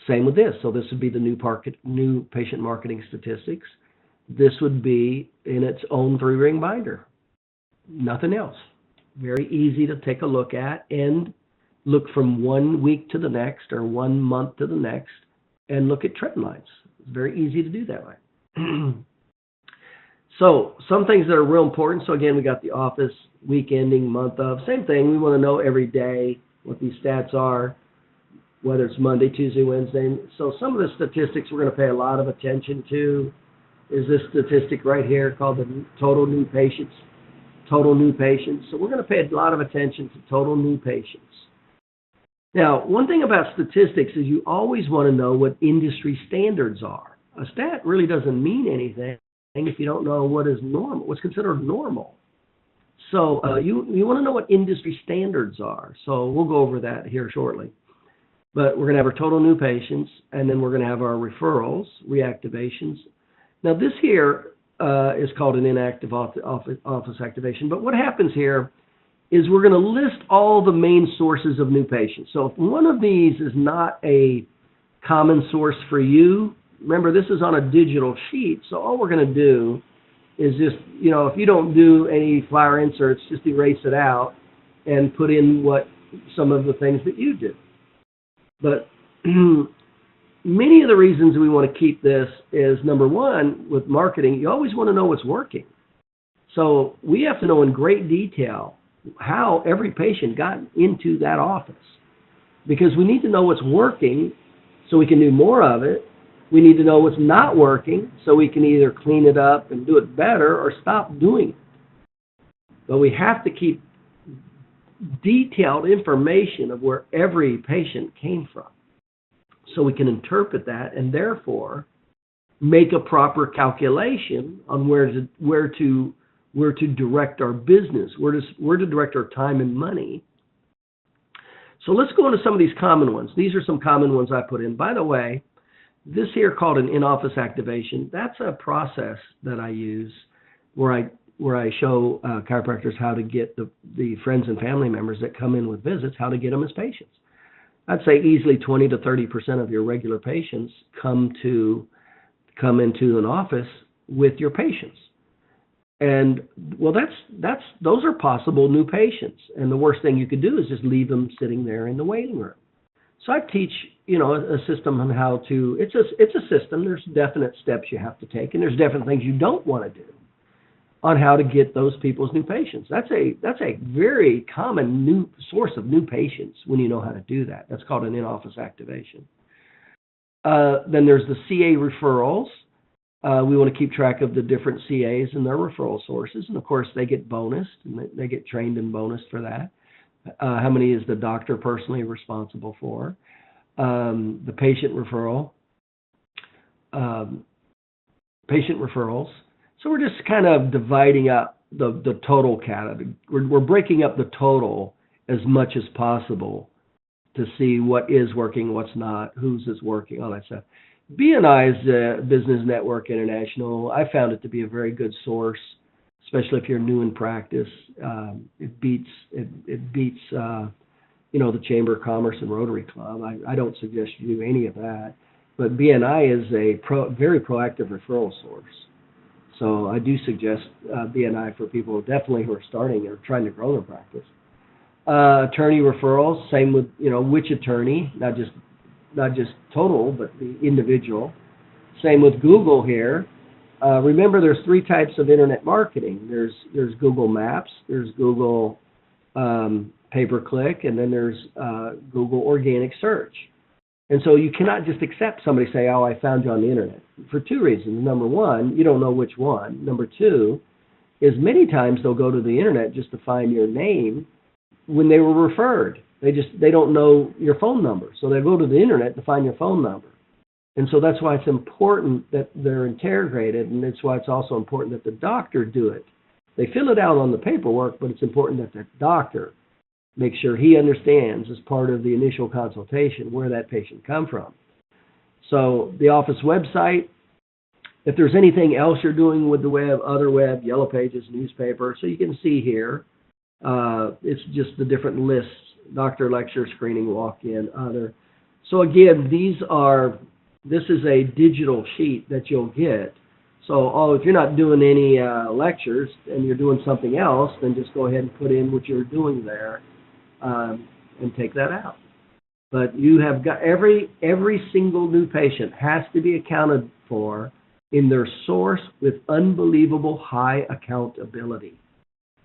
Same with this. So this would be the new patient marketing statistics. This would be in its own 3-ring binder. Nothing else. Very easy to take a look at and look from 1 week to the next or 1 month to the next and look at trend lines. It's very easy to do that way. So some things that are real important. So again, we got the office, week ending, month of. Same thing. We want to know every day what these stats are, whether it's Monday, Tuesday, Wednesday. So some of the statistics we're going to pay a lot of attention to is this statistic right here called the total new patients. Total new patients. So we're going to pay a lot of attention to total new patients. Now, one thing about statistics is you always want to know what industry standards are. A stat really doesn't mean anything if you don't know what is normal, what's considered normal. So you want to know what industry standards are. So we'll go over that here shortly. But we're going to have our total new patients, and then we're going to have our referrals, reactivations. Now this here is called an inactive office activation. But what happens here is we're going to list all the main sources of new patients. So if one of these is not a common source for you, remember this is on a digital sheet, so all we're going to do is just, if you don't do any flyer inserts, just erase it out and put in some of the things that you do. But many of the reasons we want to keep this is, number one, with marketing, you always want to know what's working. So we have to know in great detail how every patient got into that office, because we need to know what's working so we can do more of it. We need to know what's not working so we can either clean it up and do it better or stop doing it. But we have to keep detailed information of where every patient came from so we can interpret that and therefore make a proper calculation on where to direct our business, where to direct our time and money. So let's go into some of these common ones. These are some common ones I put in. By the way, this here called an in-office activation, that's a process that I use where I show chiropractors how to get the friends and family members that come in with visits, how to get them as patients. I'd say easily 20 to 30% of your regular patients come into an office with your patients. And well, those are possible new patients. And the worst thing you could do is just leave them sitting there in the waiting room. So I teach, a system on how to. It's a system. There's definite steps you have to take, and there's definite things you don't want to do on how to get those people's new patients. That's a very common new source of new patients when you know how to do that. That's called an in-office activation. Then there's the CA referrals. We want to keep track of the different CAs and their referral sources, and of course they get bonused and they get trained and bonused for that. How many is the doctor personally responsible for? The patient referrals. So we're just kind of dividing up the total category. We're breaking up the total as much as possible to see what is working, what's not, whose is working, all that stuff. BNI's Business Network International, I found it to be a very good source, especially if you're new in practice. It beats the Chamber of Commerce and Rotary Club. I don't suggest you do any of that, but BNI is a very proactive referral source. So I do suggest BNI for people definitely who are starting or trying to grow their practice. Attorney referrals, same with which attorney, not just total, but the individual. Same with Google here. Remember, there's 3 types of internet marketing. There's Google Maps, there's Google pay-per-click, and then there's Google organic search. And so you cannot just accept somebody say, "Oh, I found you on the internet," for 2 reasons. Number one, you don't know which one. Number 2 is many times they'll go to the internet just to find your name when they were referred. They don't know your phone number, so they go to the internet to find your phone number. And so that's why it's important that they're integrated, and that's why it's also important that the doctor do it. They fill it out on the paperwork, but it's important that the doctor make sure he understands as part of the initial consultation where that patient come from. So the office website, if there's anything else you're doing with the web, other web, yellow pages, newspaper, so you can see here, it's just the different lists, doctor, lecture, screening, walk-in, other. So again, this is a digital sheet that you'll get. So, if you're not doing any lectures and you're doing something else, then just go ahead and put in what you're doing there and take that out. But you have got every single new patient has to be accounted for in their source with unbelievable high accountability.